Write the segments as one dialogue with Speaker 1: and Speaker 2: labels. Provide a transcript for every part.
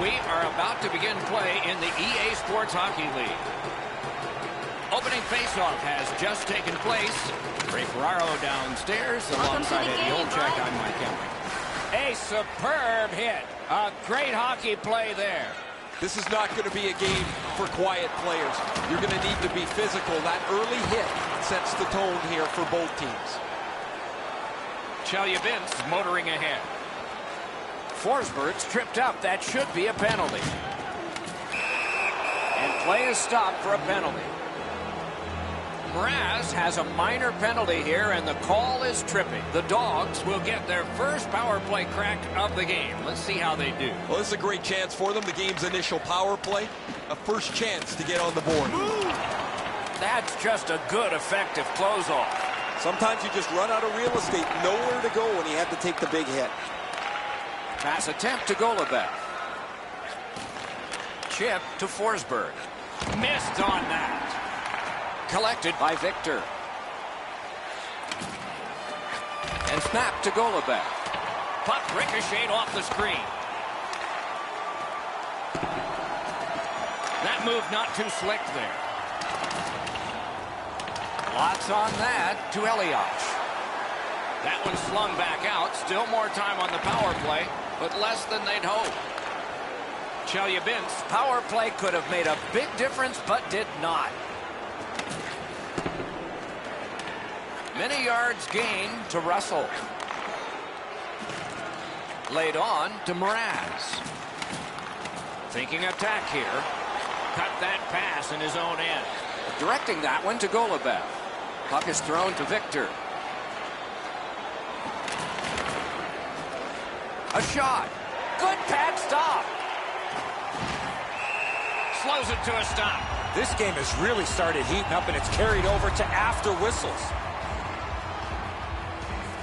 Speaker 1: We are about to begin play in the EA Sports Hockey League. Opening faceoff has just taken place. Ray Ferraro downstairs alongside Eddie Olczyk. I'm Mike Henry. A superb hit. A great hockey play there.
Speaker 2: This is not going to be a game for quiet players. You're going to need to be physical. That early hit sets the tone here for both teams.
Speaker 1: Chelyabinsk motoring ahead. Forsberg's tripped up. That should be a penalty. And play is stopped for a penalty. Mraz has a minor penalty here, and the call is tripping. The Dogs will get their first power play crack of the game. Let's see how they do.
Speaker 2: Well, this is a great chance for them. The game's initial power play. A first chance to get on the board.
Speaker 1: That's just a good, effective close-off.
Speaker 2: Sometimes you just run out of real estate, nowhere to go when you have to take the big hit.
Speaker 1: Pass attempt to Golubev. Chip to Forsberg. Missed on that. Collected by Victor. And snapped to Golubev. Puck ricocheted off the screen. That move not too slick there. Lots on that to Elias. That one slung back out. Still more time on the power play, but less than they'd hoped. Chelyabinsk power play could have made a big difference, but did not. Many yards gained to Russell. Laid on to Mraz. Thinking attack here. Cut that pass in his own end. Directing that one to Golubev. Puck is thrown to Victor. A shot. Good pad stop. Slows it to a stop.
Speaker 3: This game has really started heating up, and it's carried over to after whistles.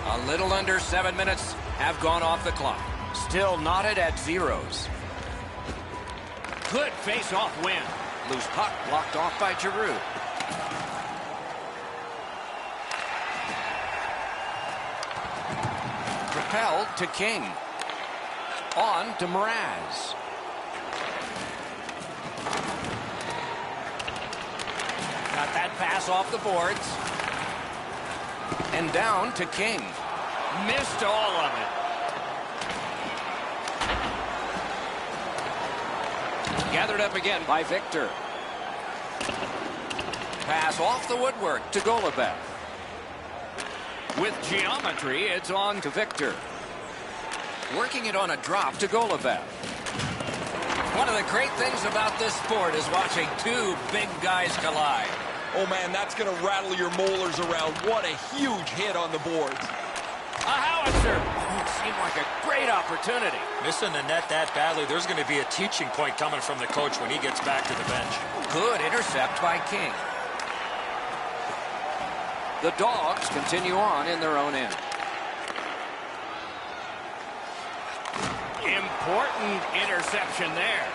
Speaker 1: A little under 7 minutes have gone off the clock. Still knotted at zeros. Good face-off win. Loose puck blocked off by Giroux. Propelled to King. On to Mraz. Got that pass off the boards. And down to King. Missed all of it. Gathered up again by Victor. Pass off the woodwork to Golubev. With geometry, it's on to Victor. Working it on a drop to Golubev. One of the great things about this sport is watching two big guys collide.
Speaker 2: Oh, man, that's going to rattle your molars around. What a huge hit on the boards.
Speaker 1: A howitzer. It seemed like a great opportunity.
Speaker 3: Missing the net that badly, there's going to be a teaching point coming from the coach when he gets back to the bench.
Speaker 1: Good intercept by King. The Dogs continue on in their own end. Important interception there.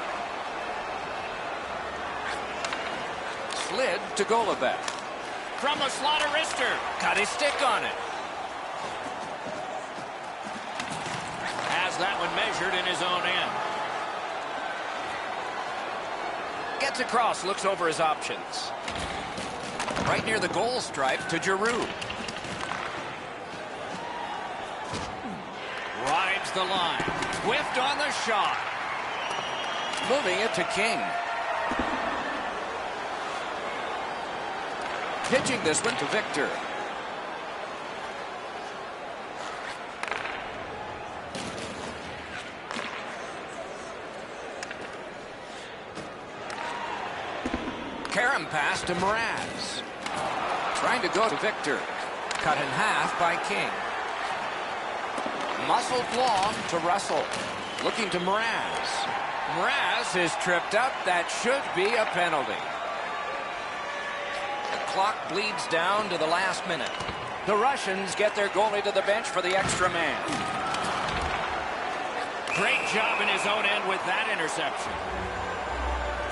Speaker 1: Slid to Golubev. From a slaughter wrister. Got his stick on it. Has that one measured in his own end. Gets across, looks over his options. Right near the goal stripe to Giroux. Rides the line. Whiffed on the shot. Moving it to King. Pitching this one to Victor. Karam pass to Mraz. Trying to go to Victor. Cut in half by King. Muscled long to Russell. Looking to Mraz. Mraz is tripped up. That should be a penalty. The clock bleeds down to the last minute. The Russians get their goalie to the bench for the extra man. Great job in his own end with that interception.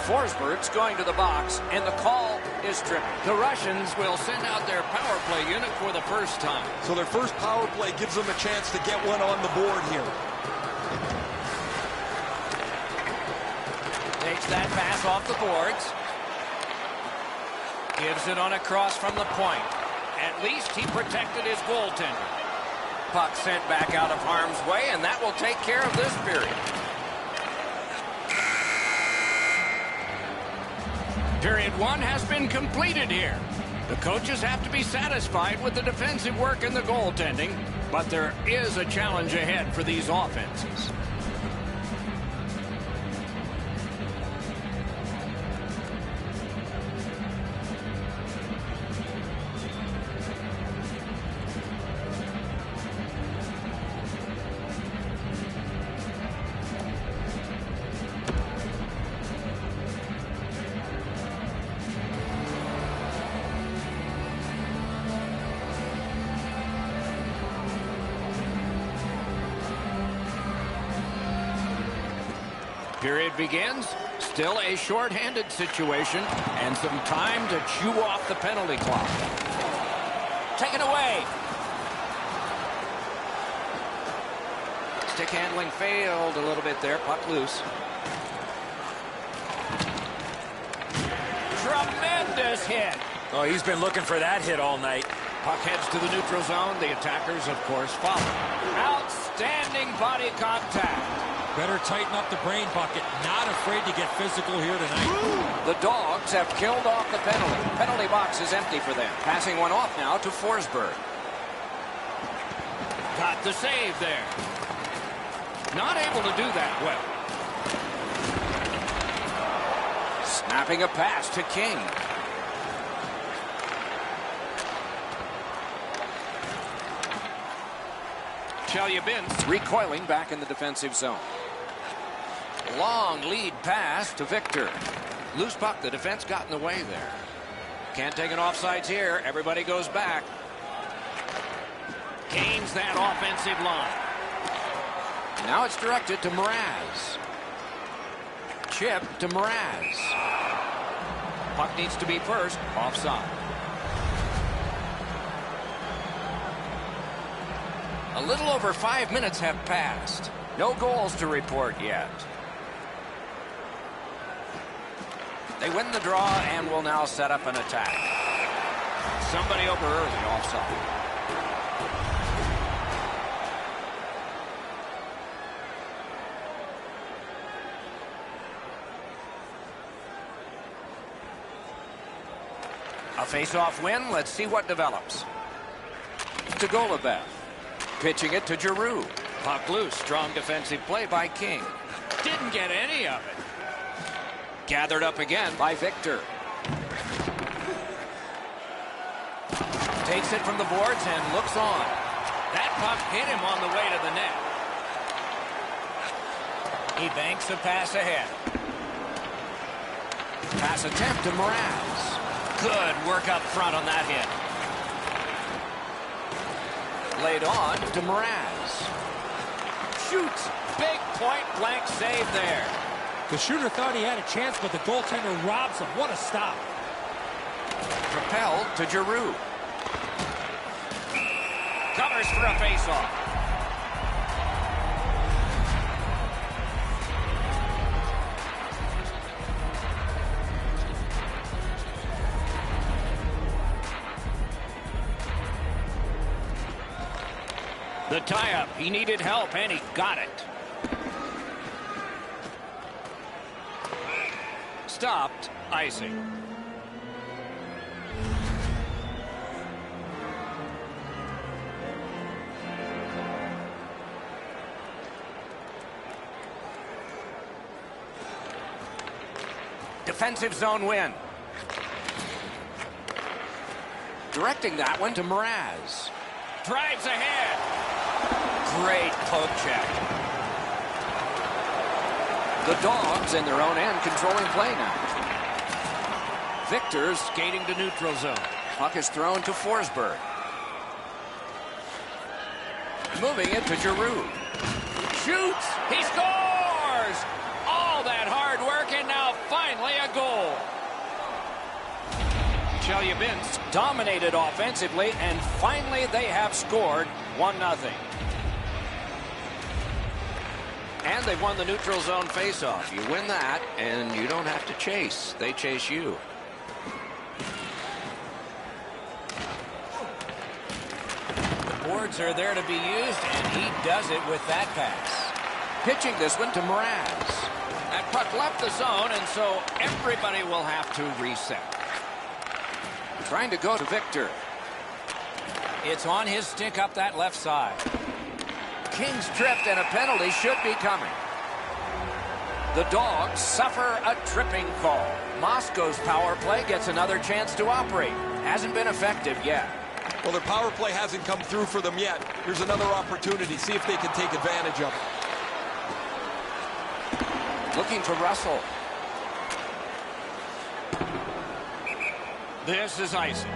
Speaker 1: Forsberg's going to the box, and the call is tripping. The Russians will send out their power play unit for the first time.
Speaker 2: So their first power play gives them a chance to get one on the board here.
Speaker 1: Takes that pass off the boards. Gives it on a cross from the point. At least he protected his goaltender. Puck sent back out of harm's way, and that will take care of this period. Period 1 has been completed here. The coaches have to be satisfied with the defensive work and the goaltending, but there is a challenge ahead for these offenses. Period begins. Still a short-handed situation and some time to chew off the penalty clock. Taken away. Stick handling failed a little bit there. Puck loose. Tremendous hit.
Speaker 3: Oh, he's been looking for that hit all night.
Speaker 1: Puck heads to the neutral zone. The attackers, of course, follow. Outstanding body contact.
Speaker 4: Better tighten up the brain bucket. Not afraid to get physical here tonight.
Speaker 1: The Dogs have killed off the penalty. Penalty box is empty for them. Passing one off now to Forsberg. Got the save there. Not able to do that well. Snapping a pass to King. Chelyabinsk recoiling back in the defensive zone. Long lead pass to Victor. Loose puck. The defense got in the way there. Can't take an offsides here. Everybody goes back. Gains that offensive line. Now it's directed to Mraz. Chip to Mraz. Puck needs to be first. Offside. A little over 5 minutes have passed. No goals to report yet. They win the draw and will now set up an attack. Somebody over early, offside. A face-off win. Let's see what develops. To Golubev. Pitching it to Giroux. Puck loose. Strong defensive play by King. Didn't get any of it. Gathered up again by Victor. Takes it from the boards and looks on. That puck hit him on the way to the net. He banks a pass ahead. Pass attempt to Mraz. Good work up front on that hit. Laid on to Mraz. Shoots. Big point-blank save there.
Speaker 4: The shooter thought he had a chance, but the goaltender robs him. What a stop.
Speaker 1: Propelled to Giroux. Covers for a faceoff. The tie-up. He needed help, and he got it. Stopped. Icing. Defensive zone win. Directing that one to Mraz. Drives ahead. Great poke check. The Dogs in their own end controlling play now. Victor skating to neutral zone. Puck is thrown to Forsberg. Moving it to Giroux. Shoots. He scores. All that hard work and now finally a goal. Chelyabinsk dominated offensively and finally they have scored 1-0. And they've won the neutral zone faceoff. You win that, and you don't have to chase. They chase you.
Speaker 5: The boards are there to be used, and he does it with that pass.
Speaker 1: Pitching this one to Mraz. That puck left the zone, and so everybody will have to reset. Trying to go to Victor.
Speaker 5: It's on his stick up that left side.
Speaker 1: King's tripped, and a penalty should be coming. The Dogs suffer a tripping call. Moscow's power play gets another chance to operate. Hasn't been effective yet.
Speaker 2: Well, their power play hasn't come through for them yet. Here's another opportunity. See if they can take advantage of it.
Speaker 1: Looking to Russell.
Speaker 5: This is icing.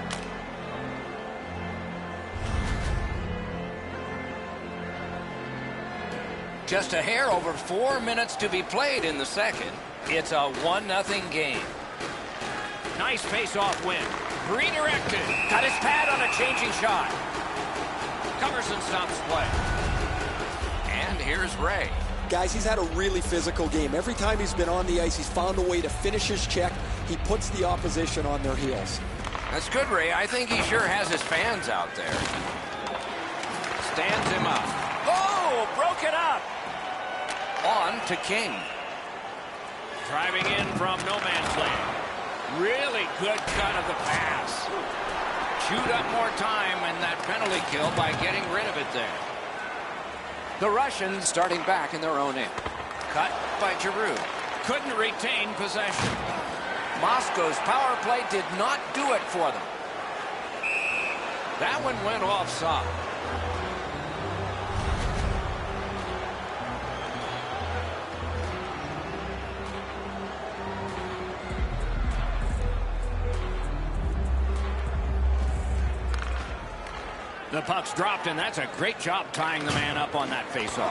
Speaker 1: Just a hair over 4 minutes to be played in the second. It's a 1-0 game.
Speaker 5: Nice face-off win. Redirected. Got his pad on a changing shot. Covers and stops play.
Speaker 1: And here's Ray.
Speaker 2: Guys, he's had a really physical game. Every time he's been on the ice, he's found a way to finish his check. He puts the opposition on their heels.
Speaker 1: That's good, Ray. I think he sure has his fans out there. Stands him up.
Speaker 5: Oh, broke it up.
Speaker 1: On to King.
Speaker 5: Driving in from no man's land. Really good cut of the pass.
Speaker 1: Chewed up more time in that penalty kill by getting rid of it there. The Russians starting back in their own end. Cut by Giroux.
Speaker 5: Couldn't retain possession.
Speaker 1: Moscow's power play did not do it for them. That one went offside.
Speaker 5: The puck's dropped, and that's a great job tying the man up on that faceoff.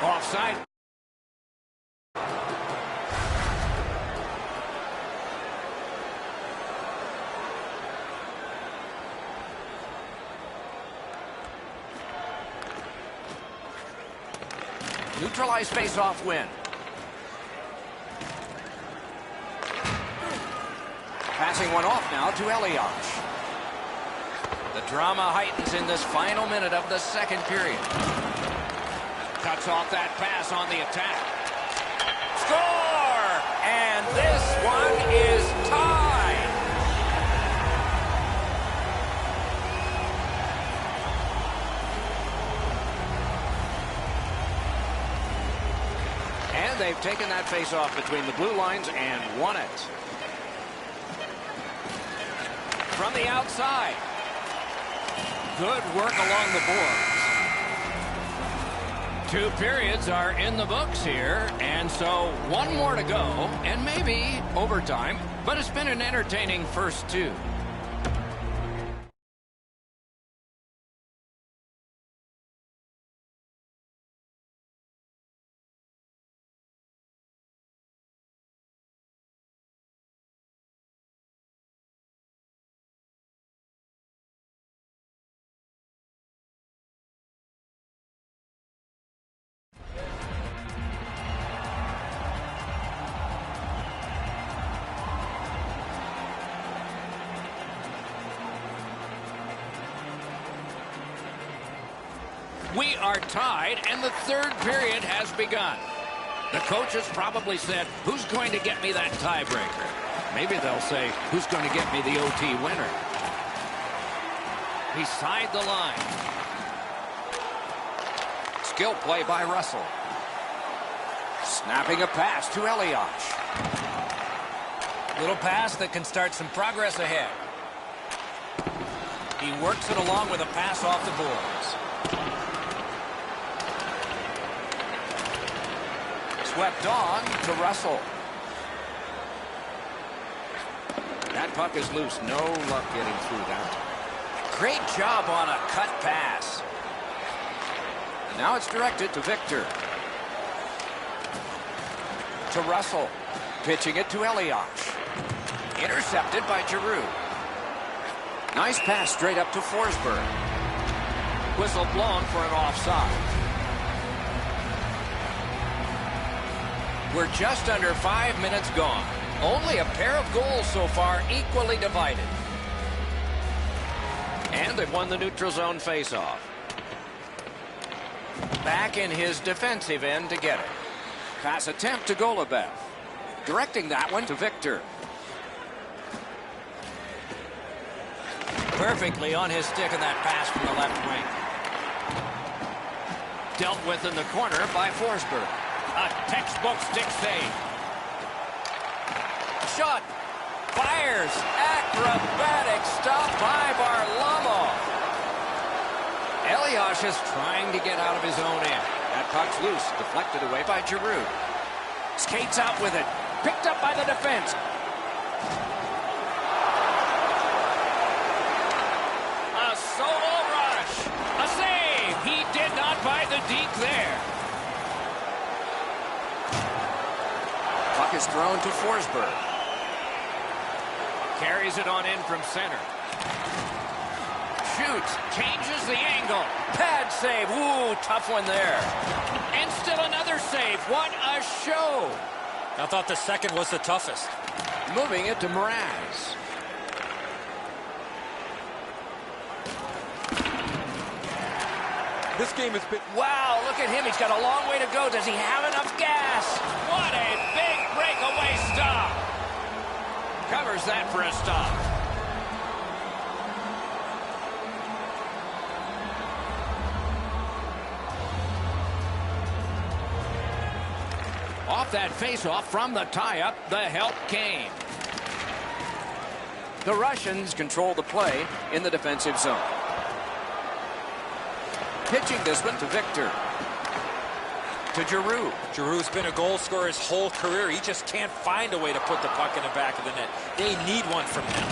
Speaker 5: Offside.
Speaker 1: Neutralized faceoff win. Passing one off now to Elias. The drama heightens in this final minute of the second period.
Speaker 5: Cuts off that pass on the attack.
Speaker 1: Score! And this one is tied. And they've taken that face-off between the blue lines and won it. From the outside. Good work along the boards.
Speaker 5: 2 periods are in the books here, and so one more to go, and maybe overtime, but it's been an entertaining first 2. We are tied, and the third period has begun. The coaches probably said, who's going to get me that tiebreaker? Maybe they'll say, who's going to get me the OT winner? Beside the line.
Speaker 1: Skill play by Russell. Snapping a pass to Elias.
Speaker 5: Little pass that can start some progress ahead. He works it along with a pass off the boards.
Speaker 1: Swept on to Russell. That puck is loose. No luck getting through that.
Speaker 5: Great job on a cut pass.
Speaker 1: And now it's directed to Victor. To Russell. Pitching it to Elias. Intercepted by Giroux. Nice pass straight up to Forsberg. Whistle blown for an offside.
Speaker 5: We're just under 5 minutes gone. Only a pair of goals so far, equally divided. And they've won the neutral zone faceoff. Back in his defensive end to get it. Pass attempt to Golubev. Directing that one to Victor. Perfectly on his stick in that pass from the left wing. Dealt with in the corner by Forsberg. A textbook stick save. Shot. Fires. Acrobatic stop by Varlamov. Elias is trying to get out of his own end. That puck's loose. Deflected away by Giroux. Skates out with it. Picked up by the defense. A solo rush. A save. He did not buy the deke there. Puck is thrown to Forsberg. Carries it on in from center. Shoots. Changes the angle. Pad save. Ooh, tough one there. And still another save. What a show.
Speaker 3: I thought the second was the toughest.
Speaker 5: Moving it to Mraz.
Speaker 2: This game has been...
Speaker 5: Wow, look at him. He's got a long way to go. Does he have enough gas? What a big breakaway stop. Covers that for a stop. Off that faceoff from the tie-up, the help came. The Russians control the play in the defensive zone. Pitching this one to Victor. To Giroux.
Speaker 3: Giroux's been a goal scorer his whole career. He just can't find a way to put the puck in the back of the net. They need one from him.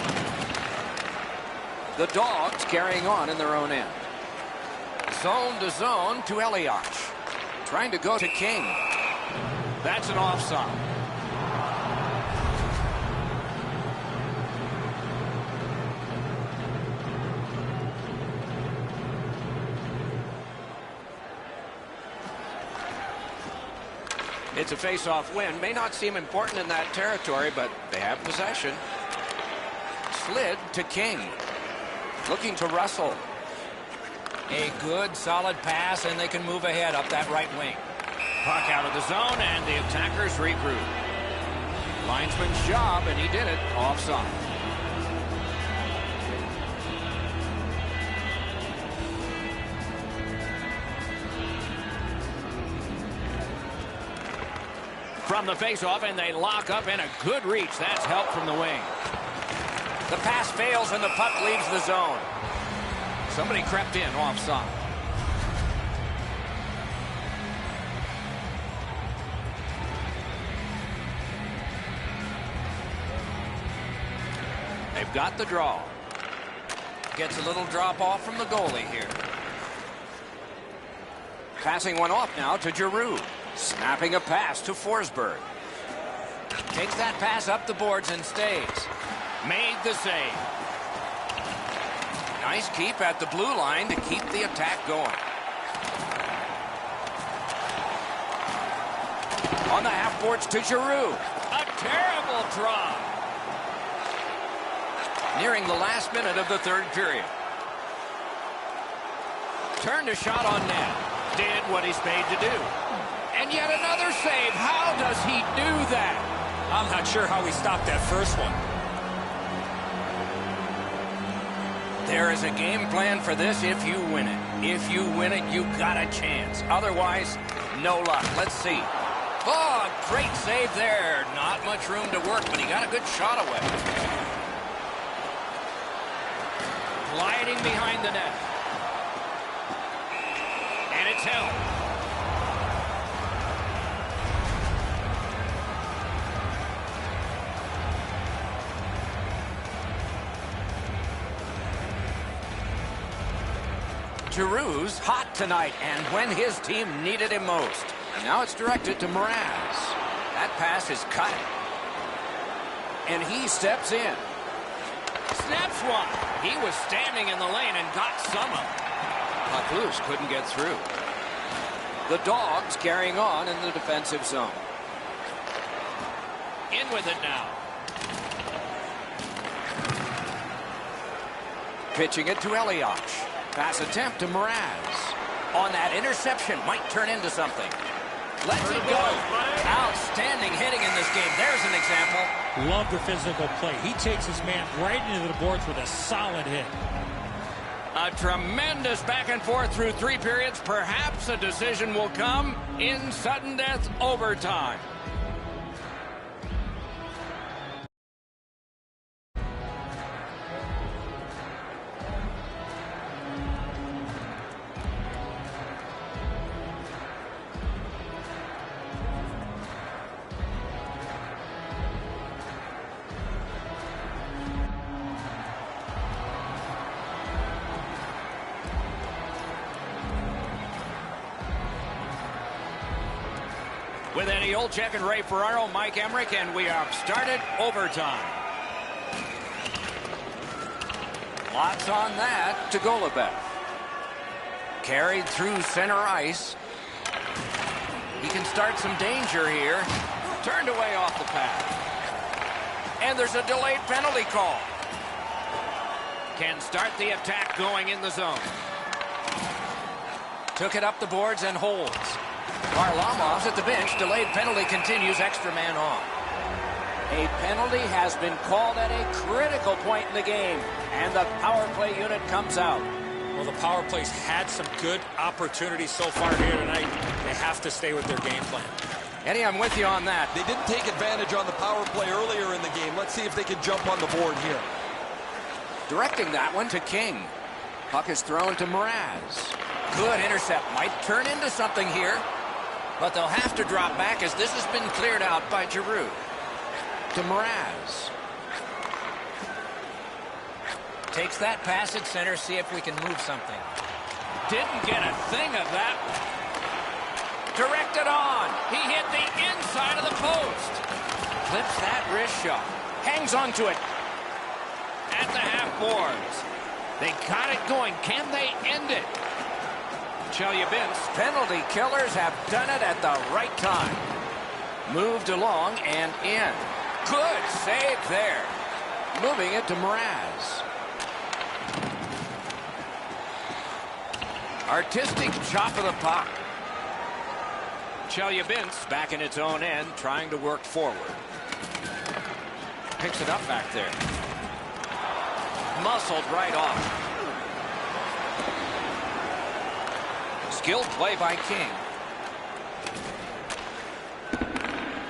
Speaker 5: The Dogs carrying on in their own end. Zone to zone to Elias. Trying to go to King. That's an offside. It's a face-off win. May not seem important in that territory, but they have possession. Slid to King. Looking to Russell. A good, solid pass, and they can move ahead up that right wing. Puck out of the zone, and the attackers regroup. Linesman's job, and he did it. Offside. From the faceoff, and they lock up, and a good reach. That's help from the wing. The pass fails, and the puck leaves the zone. Somebody crept in offside. They've got the draw. Gets a little drop off from the goalie here. Passing one off now to Giroux. Snapping a pass to Forsberg. Takes that pass up the boards and stays. Made the save. Nice keep at the blue line to keep the attack going. On the half boards to Giroux. A terrible draw. Nearing the last minute of the third period. Turned a shot on net. Did what he's paid to do. And yet another save. How does he do that?
Speaker 3: I'm not sure how he stopped that first one.
Speaker 5: There is a game plan for this if you win it. If you win it, you got a chance. Otherwise, no luck. Let's see. Oh, great save there. Not much room to work, but he got a good shot away. Gliding behind the net. And it's held. Giroux's hot tonight, and when his team needed him most. And now it's directed to Mraz. That pass is cut. And he steps in. Snaps one. He was standing in the lane and got some of it. Puck loose, couldn't get through. The Dogs carrying on in the defensive zone. in with it now. Pitching it to Elias. Pass attempt to Mraz. On that interception, might turn into something. Lets it go. Outstanding hitting in this game. There's an example.
Speaker 4: Love the physical play. He takes his man right into the boards with a solid hit.
Speaker 5: A tremendous back and forth through 3 periods. Perhaps a decision will come in sudden death overtime. With Eddie Olczyk and Ray Ferraro, Mike Emmerich, and we have started overtime. Lots on that to Golubev. Carried through center ice. He can start some danger here. Turned away off the pass. And there's a delayed penalty call. Can start the attack going in the zone. Took it up the boards and holds. Varlamov's at the bench. Delayed penalty continues. Extra man on. A penalty has been called at a critical point in the game, and the power play unit comes out.
Speaker 3: Well, the power plays had some good opportunities so far here tonight. They have to stay with their game plan.
Speaker 5: Eddie, I'm with you on that.
Speaker 2: They didn't take advantage on the power play earlier in the game. Let's see if they can jump on the board here.
Speaker 5: Directing that one to King. Puck is thrown to Mraz. Good intercept. Might turn into something here. But they'll have to drop back as this has been cleared out by Giroux. To Mraz. Takes that pass at center, see if we can move something. Didn't get a thing of that. Directed on. He hit the inside of the post. Clips that wrist shot. Hangs onto it. At the half boards. They got it going. Can they end it? Chelyabinsk. Penalty killers have done it at the right time. Moved along and in. Good save there. Moving it to Mraz. Artistic chop of the puck. Chelyabinsk back in its own end, trying to work forward. Picks it up back there. Muscled right off. Skilled play by King.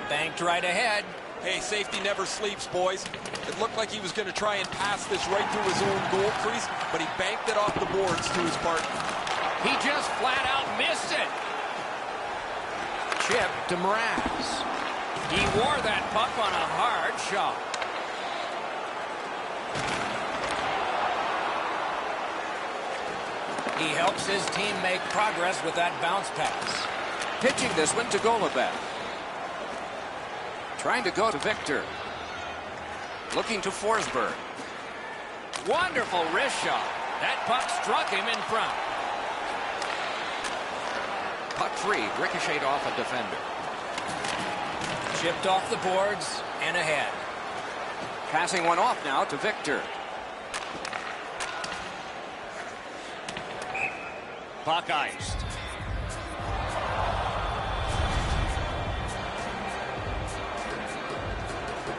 Speaker 5: Banked right ahead.
Speaker 2: Hey, safety never sleeps, boys. It looked like he was going to try and pass this right through his own goal crease, but he banked it off the boards to his partner.
Speaker 5: He just flat out missed it. Chip to Mraz. He wore that puck on a hard shot. He helps his team make progress with that bounce pass. Pitching this one to Golubev. Trying to go to Victor. Looking to Forsberg. Wonderful wrist shot. That puck struck him in front. Puck free, ricocheted off a defender. Chipped off the boards and ahead. Passing one off now to Victor. Puck iced.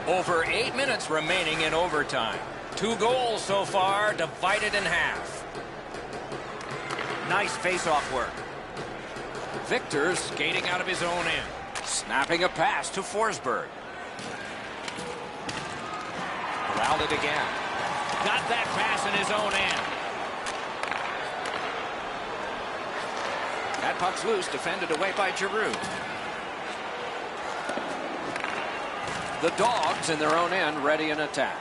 Speaker 5: Over 8 minutes remaining in overtime. 2 goals so far, divided in half. Nice face-off work. Victor skating out of his own end. Snapping a pass to Forsberg. Corralled it again. Got that pass in his own end. That puck's loose, defended away by Giroux. The Dogs in their own end, ready in attack.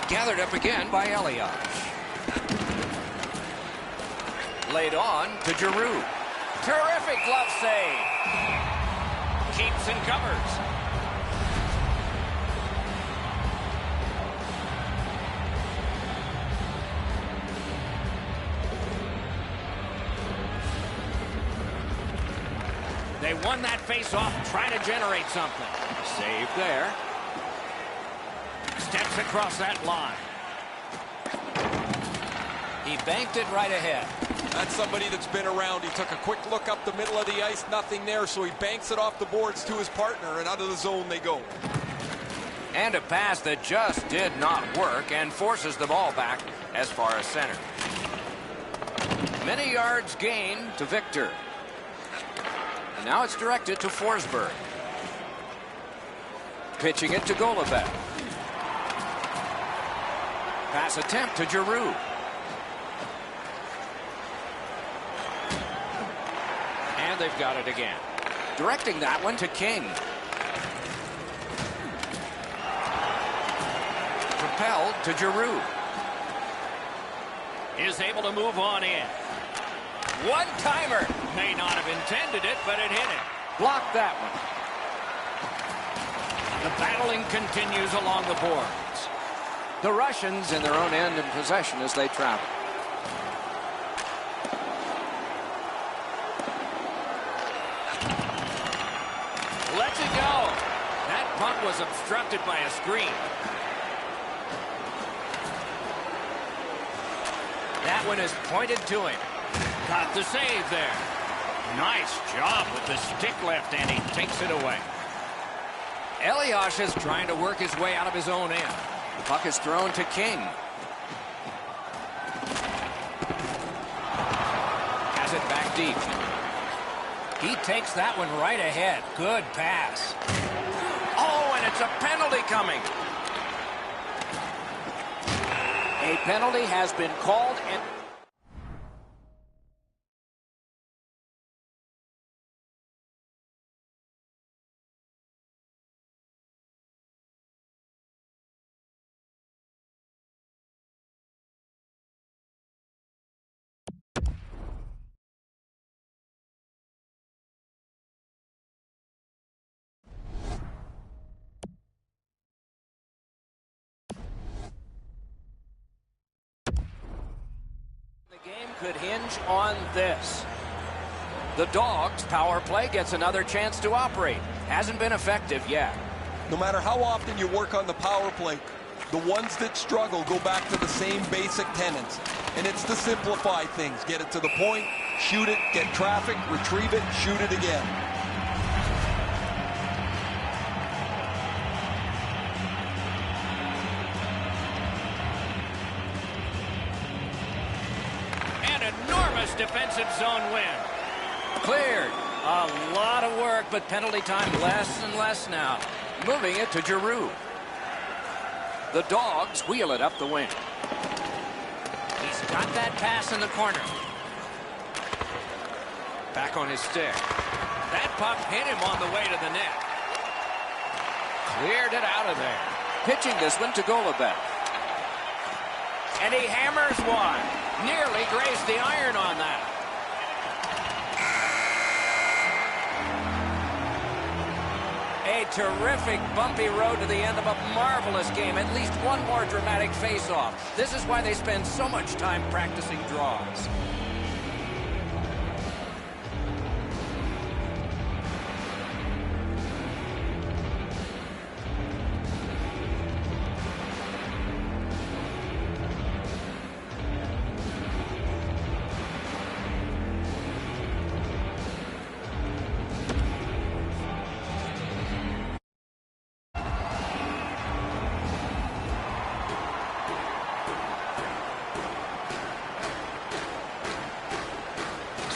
Speaker 5: Gathered up again by Elias. Laid on to Giroux. Terrific glove save. Keeps and covers. They won that face-off, trying to generate something. Save there. Steps across that line. He banked it right ahead.
Speaker 2: That's somebody that's been around. He took a quick look up the middle of the ice, nothing there, so he banks it off the boards to his partner, and out of the zone they go.
Speaker 1: And a pass that just did not work and forces the ball back as far as center. Many yards gained to Victor. And now it's directed to Forsberg. Pitching it to Golovev. Pass attempt to Giroux. And they've got it again. Directing that one to King. Propelled to Giroux.
Speaker 5: Is able to move on in. One-timer. May not have intended it, but it hit him.
Speaker 1: Blocked that one.
Speaker 5: The battling continues along the boards.
Speaker 1: The Russians in their own end in possession as they travel.
Speaker 5: Lets it go. That punt was obstructed by a screen. That one is pointed to him. Got the save there. Nice job with the stick left, and he takes it away.
Speaker 1: Elias is trying to work his way out of his own end. The puck is thrown to King. Has it back deep.
Speaker 5: He takes that one right ahead. Good pass. Oh, and it's a penalty coming.
Speaker 1: A penalty has been called and the game could hinge on this. The Dogs' power play gets another chance to operate. Hasn't been effective yet.
Speaker 2: No matter how often you work on the power play, the ones that struggle go back to the same basic tenets. And it's to simplify things. Get it to the point, shoot it, get traffic, retrieve it, shoot it again.
Speaker 5: An enormous defensive zone win.
Speaker 1: Cleared.
Speaker 5: A lot of work, but penalty time less and less now.
Speaker 1: Moving it to Giroux. The Dogs wheel it up the wing.
Speaker 5: He's got that pass in the corner.
Speaker 1: Back on his stick.
Speaker 5: That puck hit him on the way to the net.
Speaker 1: Cleared it out of there. Pitching this one to Golovev.
Speaker 5: And he hammers one. Nearly grazed the iron on that. A terrific bumpy road to the end of a marvelous game. At least one more dramatic face-off. This is why they spend so much time practicing draws.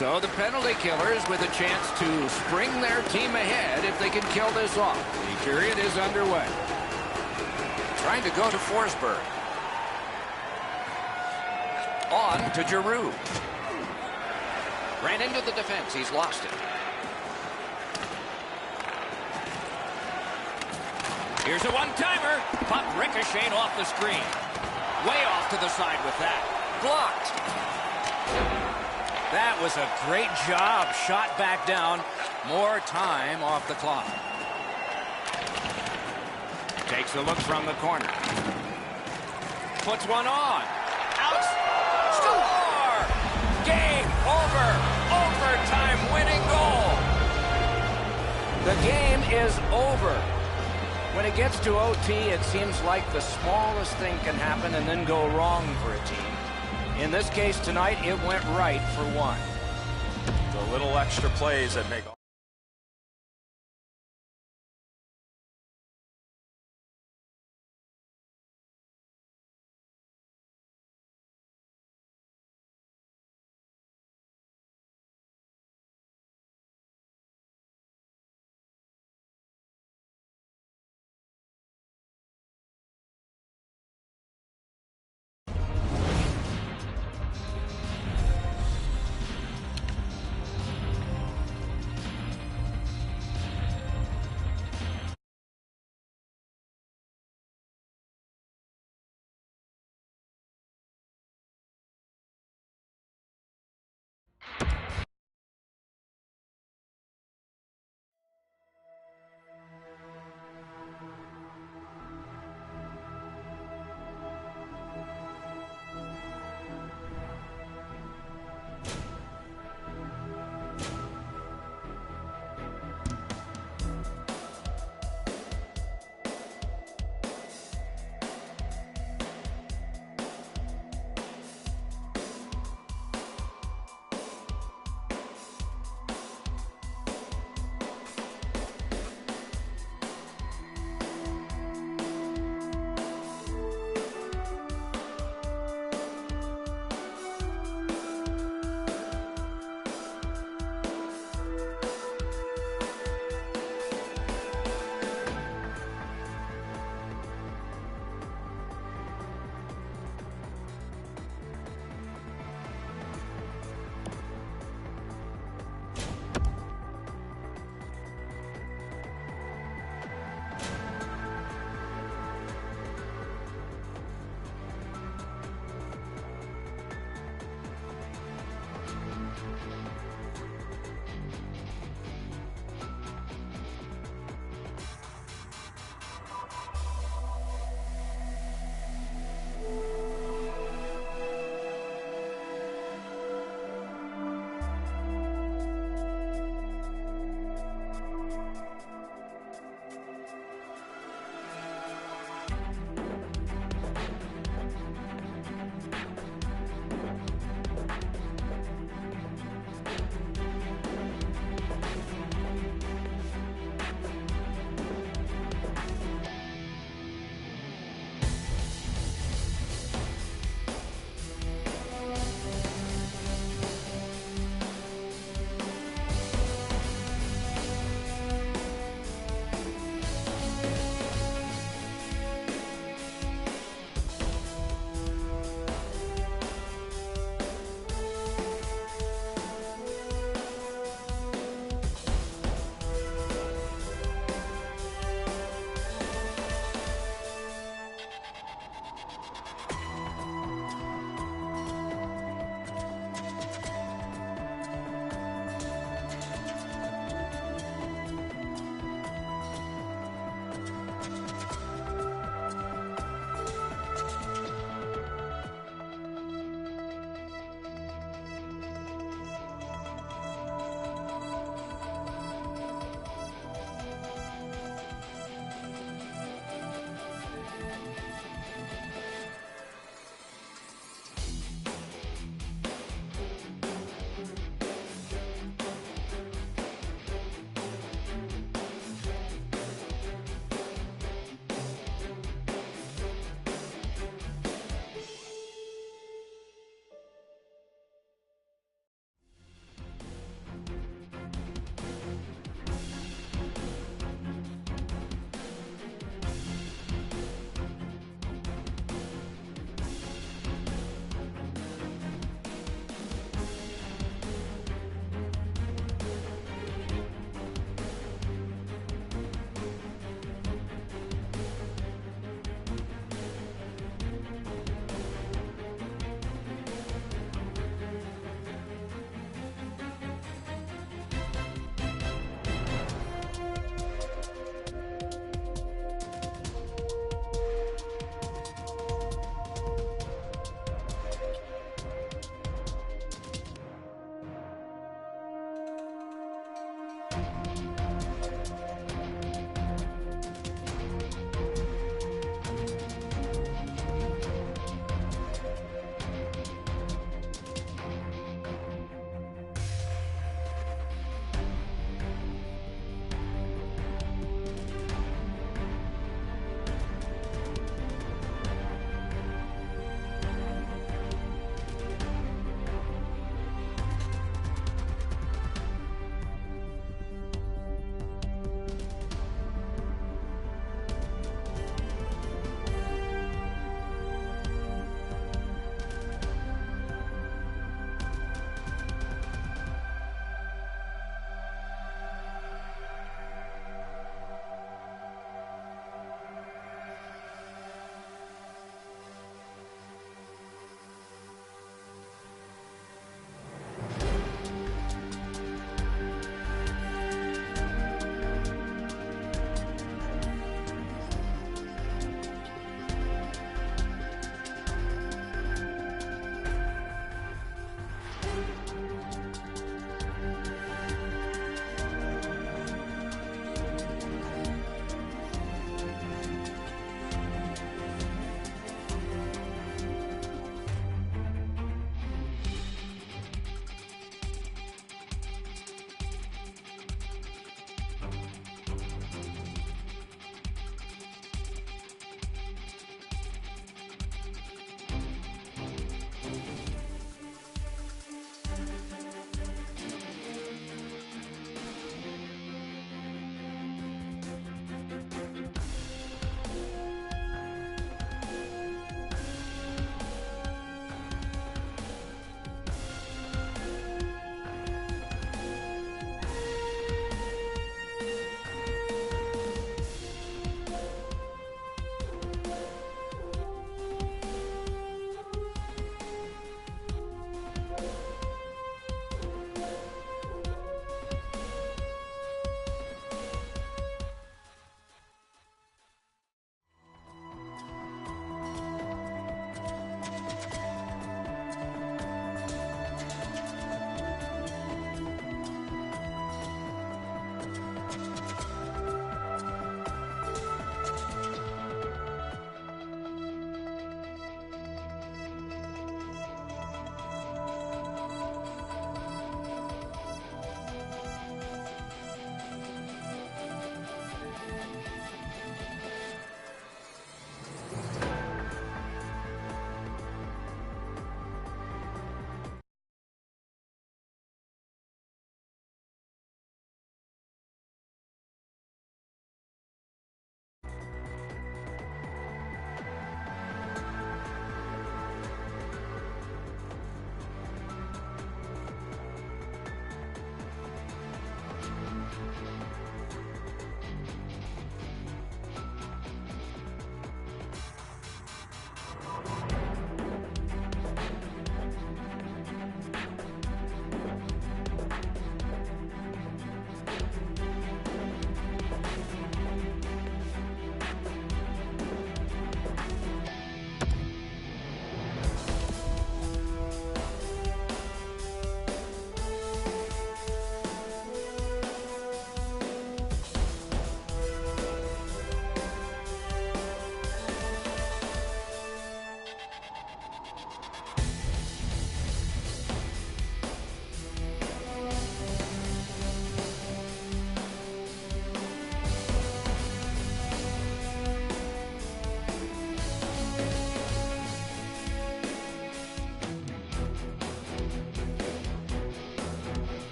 Speaker 5: So the penalty killers with a chance to spring their team ahead if they can kill this off. The period is underway.
Speaker 1: Trying to go to Forsberg. On to Giroux. Ran into the defense. He's lost it.
Speaker 5: Here's a one-timer. Puck ricocheted off the screen. Way off to the side with that. Blocked. That was a great job. Shot back down. More time off the clock. Takes a look from the corner. Puts one on. Out. Score! Game over. Overtime winning goal. The game is over. When it gets to OT, it seems like the smallest thing can happen and then go wrong for a team. In this case tonight, it went right for one.
Speaker 3: The little extra plays that make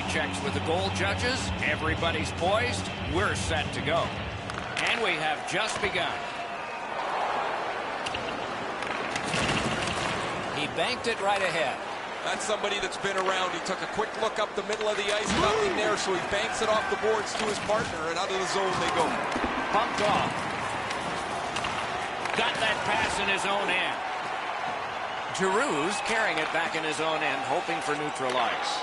Speaker 5: He checks with the goal judges. Everybody's poised. We're set to go. And we have just begun. He banked it right ahead.
Speaker 2: That's somebody that's been around. He took a quick look up the middle of the ice, nothing there, so he banks it off the boards to his partner, and out of the zone they go.
Speaker 5: Pumped off. Got that pass in his own end. Giroux's carrying it back in his own end, hoping for neutral ice.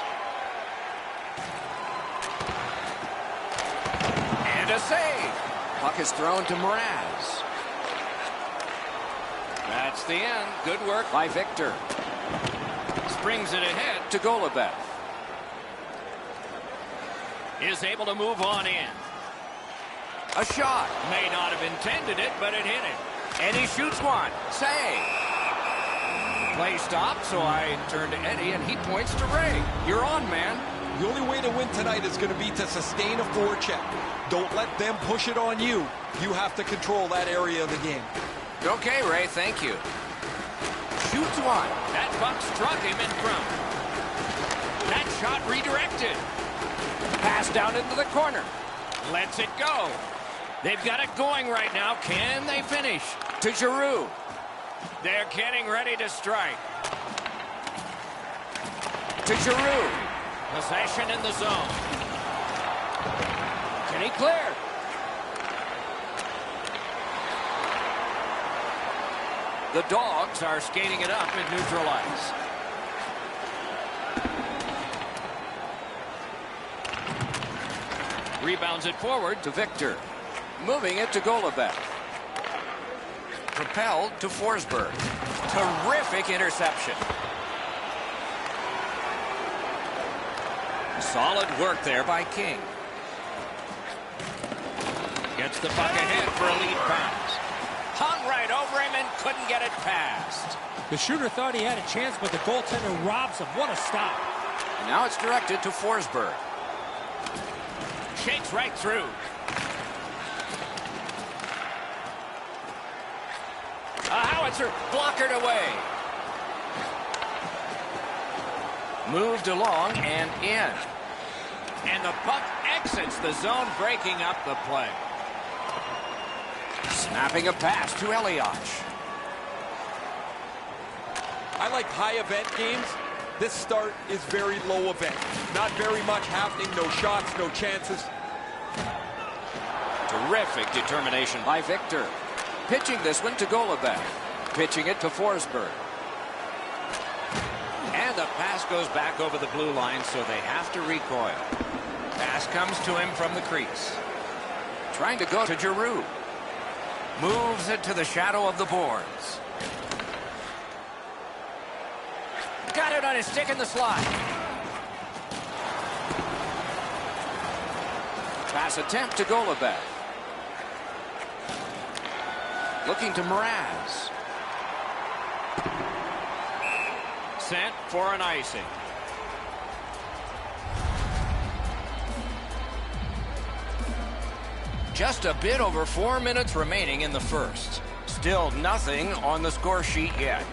Speaker 5: And a save. Puck is thrown to Mraz. That's the end. Good work by Victor. Springs it ahead to Golubev. Is able to move on in. A shot. May not have intended it, but it hit him. And he shoots one. Save. Play stopped, so I turn to Eddie, and he points to Ray. You're on, man.
Speaker 2: The only way to win tonight is going to be to sustain a forecheck. Don't let them push it on you. You have to control that area of the game.
Speaker 5: Okay, Ray, thank you. Shoots one. That puck struck him in front. That shot redirected. Pass down into the corner. Lets it go. They've got it going right now. Can they finish? To Giroux. They're getting ready to strike. To Giroux. Possession in the zone. Can he clear? The Dogs are skating it up at neutral ice. Rebounds it forward to Victor. Moving it to Golubev. Propelled to Forsberg. Terrific interception. Solid work there by King. Gets the puck ahead for a lead pass. Hung right over him and couldn't get it past.
Speaker 4: The shooter thought he had a chance, but the goaltender robs him. What a stop.
Speaker 5: And now it's directed to Forsberg. Shakes right through. A howitzer blockered away. Moved along and in. And the puck exits the zone, breaking up the play. Snapping a pass to Elias.
Speaker 2: I like high event games. This start is very low event. Not very much happening, no shots, no chances.
Speaker 5: Terrific determination by Victor. Pitching this one to Golubev. Pitching it to Forsberg. And the pass goes back over the blue line, so they have to recoil. Pass comes to him from the crease. Trying to go to Giroux. Moves it to the shadow of the boards. Got it on his stick in the slot. Pass attempt to Golubev. Looking to Mraz. Sent for an icing. Just a bit over 4 minutes remaining in the first. Still nothing on the score sheet yet.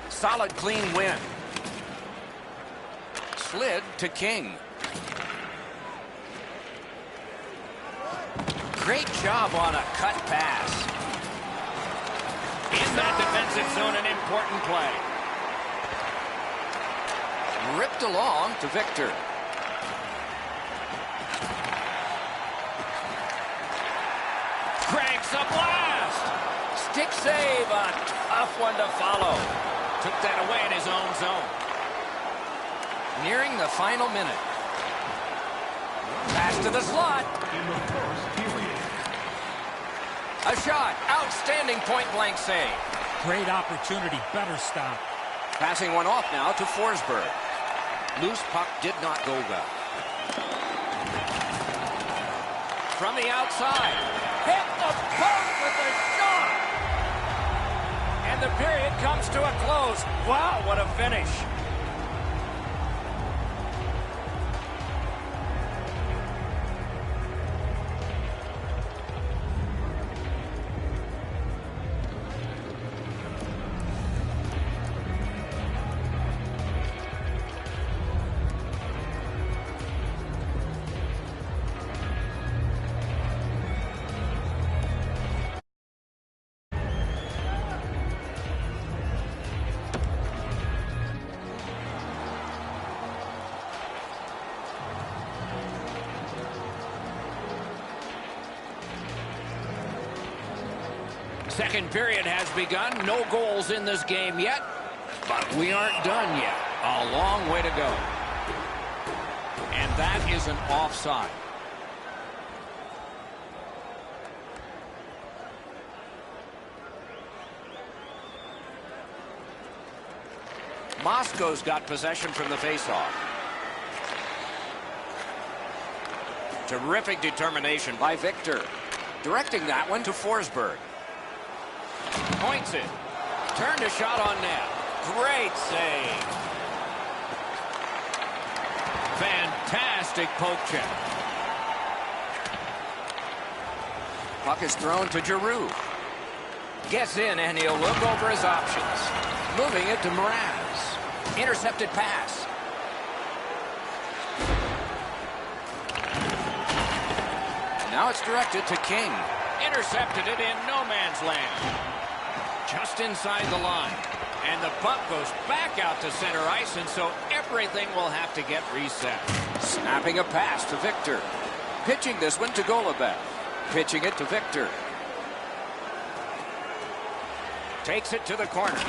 Speaker 5: Solid, clean win. Slid to King. Great job on a cut pass. In that defensive zone, an important play. Ripped along to Victor. Cranks a blast. Stick save, a tough one to follow. Took that away in his own zone. Nearing the final minute. Pass to the slot. A shot. Outstanding point-blank save.
Speaker 4: Great opportunity. Better stop.
Speaker 5: Passing one off now to Forsberg. Loose puck did not go well. From the outside. Hit the post with a shot. And the period comes to a close. Wow, what a finish. Second period has begun. No goals in this game yet, but we aren't done yet. A long way to go. And that is an offside. Moscow's got possession from the faceoff. Terrific determination by Victor. Directing that one to Forsberg. Points it. Turned a shot on net. Great save. Fantastic poke check. Puck is thrown to Giroux. Gets in and he'll look over his options. Moving it to Mraz. Intercepted pass. Now it's directed to King. Intercepted it in no man's land. Just inside the line. And the puck goes back out to center ice, and so everything will have to get reset. Snapping a pass to Victor. Pitching this one to Golubev. Pitching it to Victor. Takes it to the corner.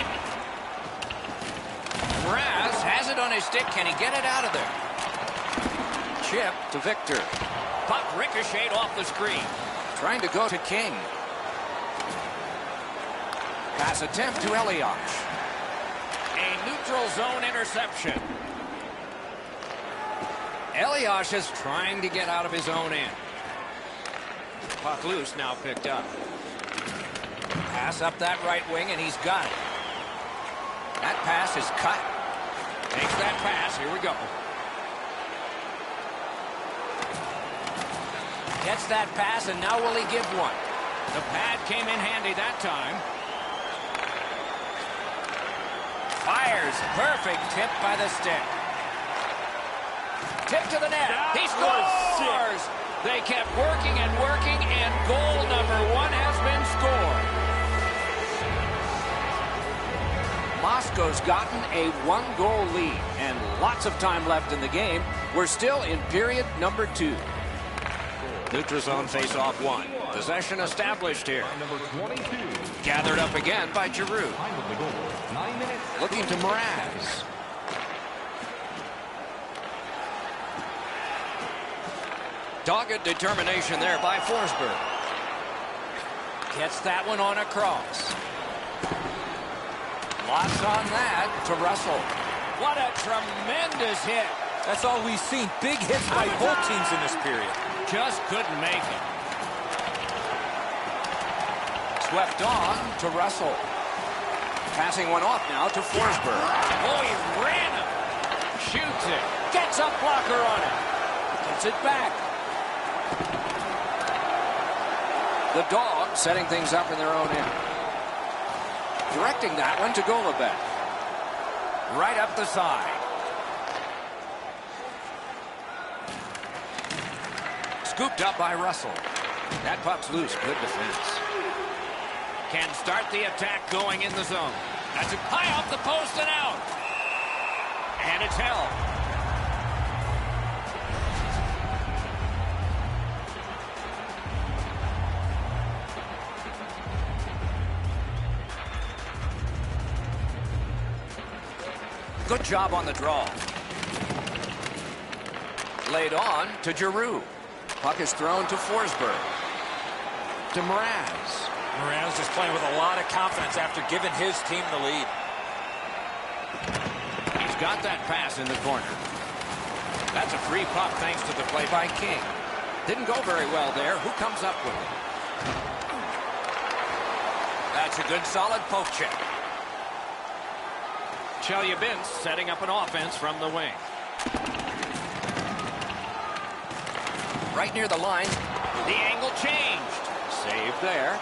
Speaker 5: Mraz has it on his stick. Can he get it out of there? Chip to Victor. Puck ricocheted off the screen. Trying to go to King. Pass attempt to Elias. A neutral zone interception. Elias is trying to get out of his own end. Puck loose, now picked up. Pass up that right wing, and he's got it. That pass is cut. Takes that pass. Here we go. Gets that pass, and now will he give one? The pad came in handy that time. Fires. Perfect tip by the stick. Tip to the net. He scores! They kept working and working, and goal number 1 has been scored. Moscow's gotten a 1-goal lead, and lots of time left in the game. We're still in period number 2. Neutral zone face-off 1. Possession established here. Gathered up again by Giroux. Looking to Mraz. Dogged determination there by Forsberg. Gets that one on a cross. Lots on that to Russell. What a tremendous hit.
Speaker 3: That's all we've seen. Big hits by both teams in this period.
Speaker 5: Just couldn't make it. Swept on to Russell. Passing one off now to Forsberg. Oh, he ran him. Shoots it. Gets a blocker on it. Gets it back. The Dogs setting things up in their own end. Directing that one to Golubev. Right up the side. Scooped up by Russell. That puck's loose. Good defense. Can start the attack going in the zone. That's it high off the post and out. And it's held. Good job on the draw. Laid on to Giroux. Puck is thrown to Forsberg. To Mraz.
Speaker 3: Mraz is playing with a lot of confidence after giving his team the lead.
Speaker 5: He's got that pass in the corner. That's a free puck thanks to the play by King. Didn't go very well there. Who comes up with it? That's a good solid poke check. Chelyabinsk setting up an offense from the wing. Right near the line. The angle changed. Save there.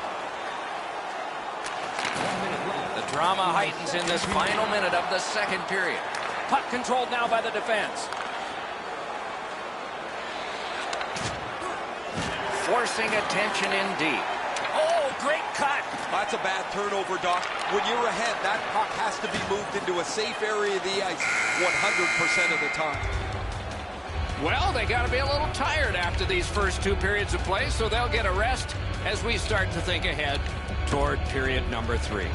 Speaker 5: The drama heightens in this final minute of the second period. Puck controlled now by the defense. Forcing attention in deep. Oh, great cut.
Speaker 2: That's a bad turnover, Doc. When you're ahead, that puck has to be moved into a safe area of the ice 100% of the time.
Speaker 5: Well, they got to be a little tired after these first 2 periods of play, so they'll get a rest as we start to think ahead toward period number 3.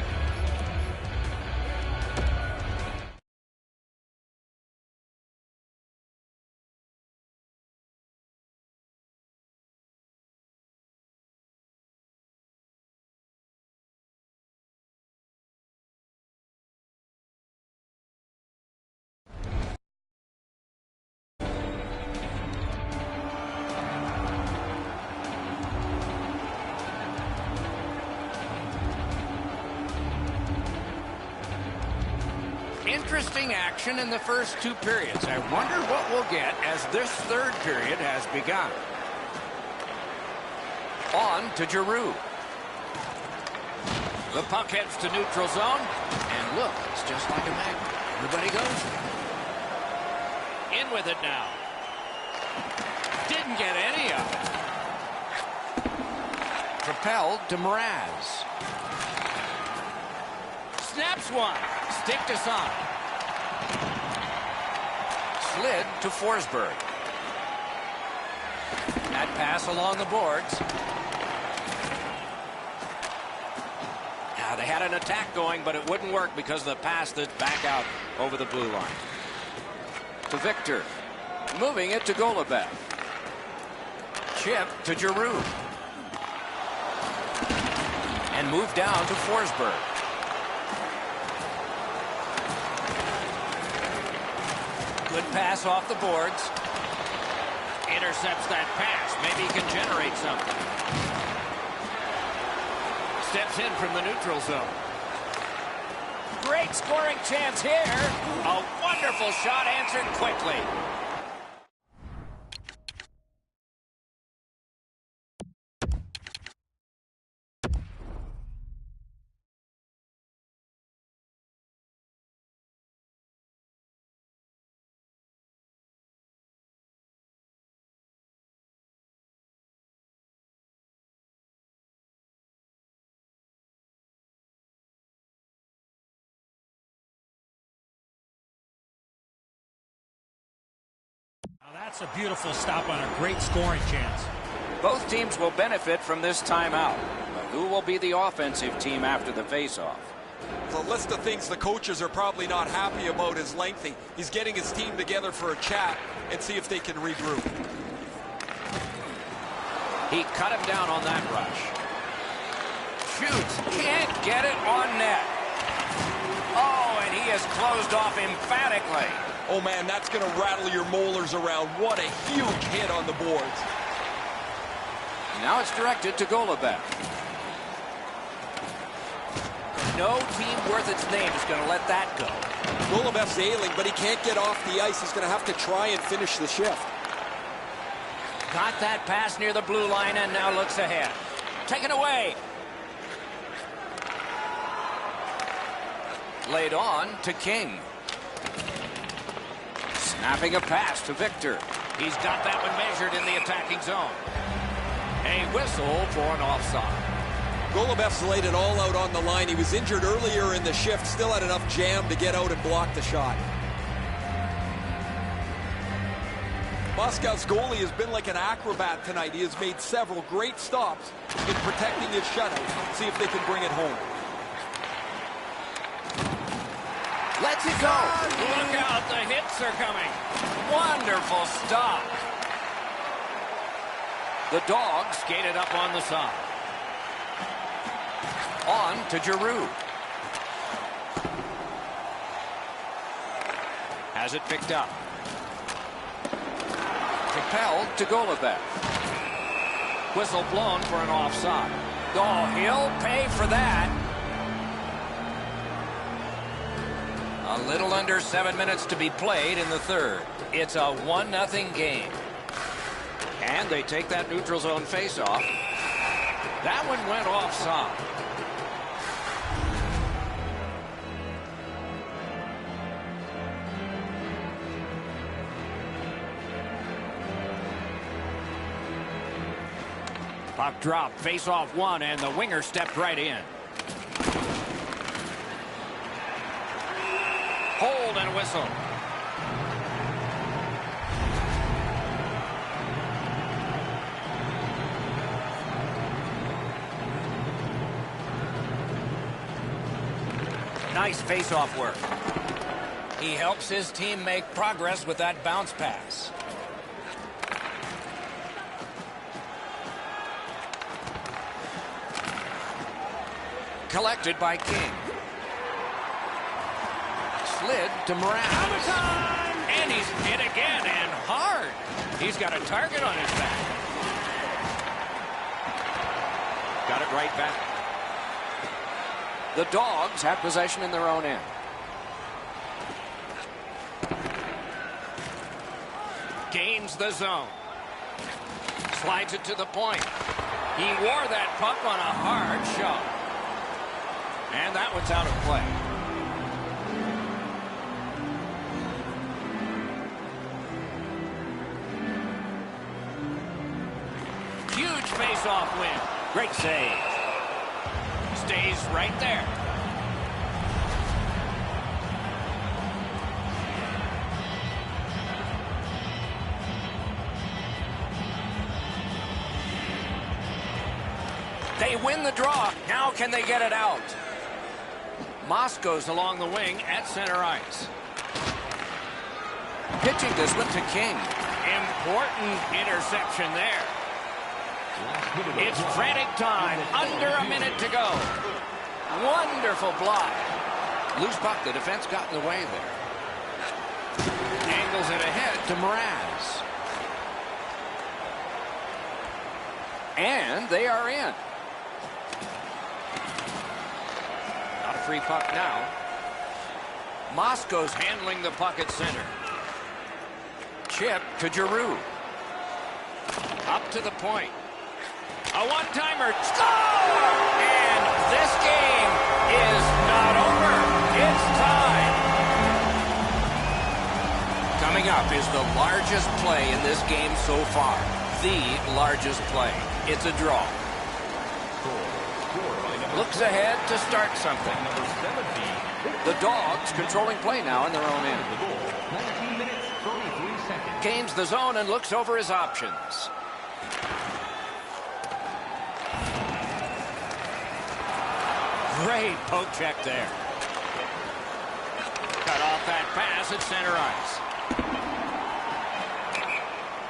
Speaker 5: Interesting action in the first 2 periods. I wonder what we'll get as this third period has begun. On to Giroux. The puck heads to neutral zone. And look, it's just like a magnet. Everybody goes. In with it now. Didn't get any of it. Propelled to Mraz. Snaps one. Stick to Son. Slid to Forsberg. That pass along the boards. Now they had an attack going, but it wouldn't work because the pass that's back out over the blue line. To Victor. Moving it to Golubev. Chip to Giroux. And move down to Forsberg. Good pass off the boards. Intercepts that pass. Maybe he can generate something. Steps in from the neutral zone. Great scoring chance here. A wonderful shot answered quickly.
Speaker 4: Now that's a beautiful stop on a great scoring chance.
Speaker 5: Both teams will benefit from this timeout. But who will be the offensive team after the faceoff?
Speaker 2: The list of things the coaches are probably not happy about is lengthy. He's getting his team together for a chat and see if they can regroup.
Speaker 5: He cut him down on that rush. Shoots. Can't get it on net. Oh, and he is closed off emphatically.
Speaker 2: Oh, man, that's going to rattle your molars around. What a huge hit on the boards.
Speaker 5: Now it's directed to Golubev. No team worth its name is going to let that go.
Speaker 6: Golubev's ailing, but he can't get off the ice. He's going to have to try and finish the shift.
Speaker 5: Got that pass near the blue line and now looks ahead. Taken away. Laid on to King. Snapping a pass to Victor. He's got that one measured in the attacking zone. A whistle for an offside.
Speaker 6: Golubev's laid it all out on the line. He was injured earlier in the shift, still had enough jam to get out and block the shot.
Speaker 2: Moscow's goalie has been like an acrobat tonight. He has made several great stops in protecting his shutout. See if they can bring it home.
Speaker 5: Let's it go. Look out, the hits are coming. Wonderful stop. The Dogs skated up on the side. On to Giroux. Has it picked up. Propelled to Golubev. Whistle blown for an offside. Oh, he'll pay for that. A little under 7 minutes to be played in the third. It's a 1-0 game. And they take that neutral zone faceoff. That one went offside. Puck drop, face-off one, and the winger stepped right in. Hold and whistle. Nice face-off work. He helps his team make progress with that bounce pass. Collected by King. Slid to Morales. And he's hit again, and hard. He's got a target on his back. Got it right back. The Dogs have possession in their own end. Gains the zone. Slides it to the point. He wore that puck on a hard shot. And that one's out of play. Huge face-off win. Great save. Stays right there. They win the draw. Now can they get it out? Moss goes along the wing at center ice. Pitching this one to King. Important interception there. It's frantic time. Under a minute to go. Wonderful block. Loose puck. The defense got in the way there. Angles it ahead to Mraz. And they are in. Not a free puck now. Moscow's handling the puck at center. Chip to Giroux. Up to the point. A one-timer. Score! And this game is not over. It's tied. Coming up is the largest play in this game so far. The largest play. It's a draw. Looks ahead to start something. The Dogs controlling play now in their own end.
Speaker 7: 19 minutes, 33 seconds.
Speaker 5: Gains the zone and looks over his options. Great poke check there. Cut off that pass at center ice.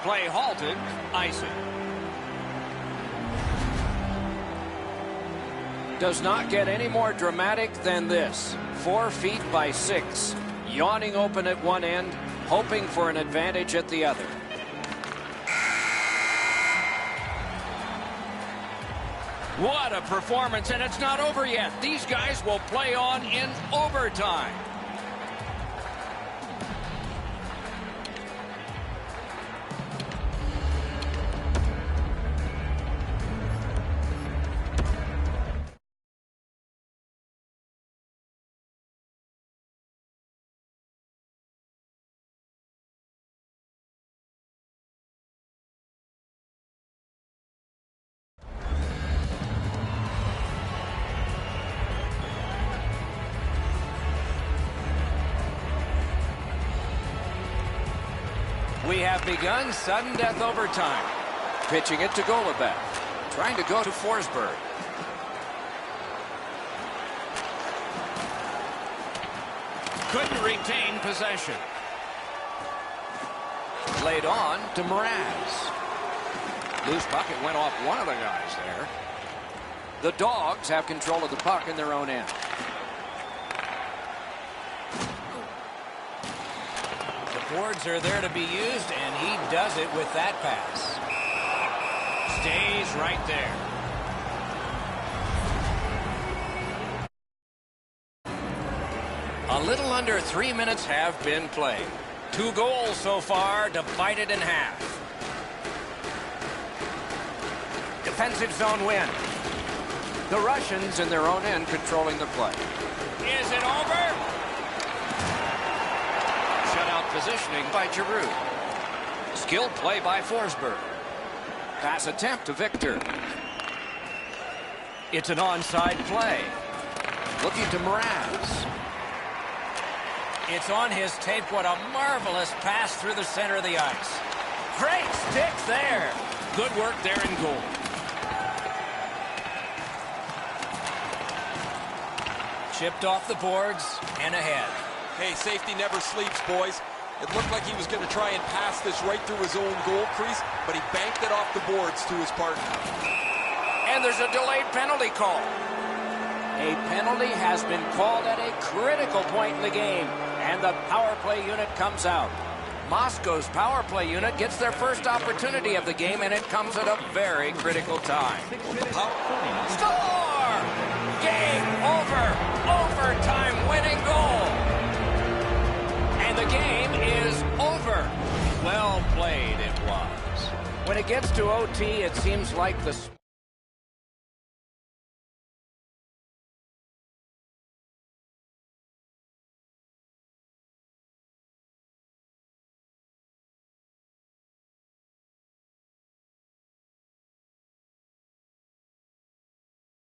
Speaker 5: Play halted. Icing. Does not get any more dramatic than this. 4 feet by 6. Yawning open at one end, hoping for an advantage at the other. What a performance, and it's not over yet. These guys will play on in overtime. We have begun sudden death overtime. Pitching it to Golubev. Trying to go to Forsberg. Couldn't retain possession. Laid on to Mraz. Loose puck. It went off one of the guys there. The Dogs have control of the puck in their own end. Boards are there to be used, and he does it with that pass. Stays right there. A little under 3 minutes have been played. 2 goals so far, divided in half. Defensive zone win. The Russians in their own end controlling the play. Is it over? Positioning by Giroux. Skilled play by Forsberg. Pass attempt to Victor. It's an onside play. Looking to Mraz. It's on his tape. What a marvelous pass through the center of the ice. Great stick there. Good work there in goal. Chipped off the boards and ahead.
Speaker 2: Hey, safety never sleeps, boys. It looked like he was going to try and pass this right through his own goal crease, but he banked it off the boards to his partner.
Speaker 5: And there's a delayed penalty call. A penalty has been called at a critical point in the game, and the power play unit comes out. Moscow's power play unit gets their first opportunity of the game, and it comes at a very critical time. Score! Game over! Overtime winning goal! And the game is over. Well played it was. When it gets to OT, it seems like the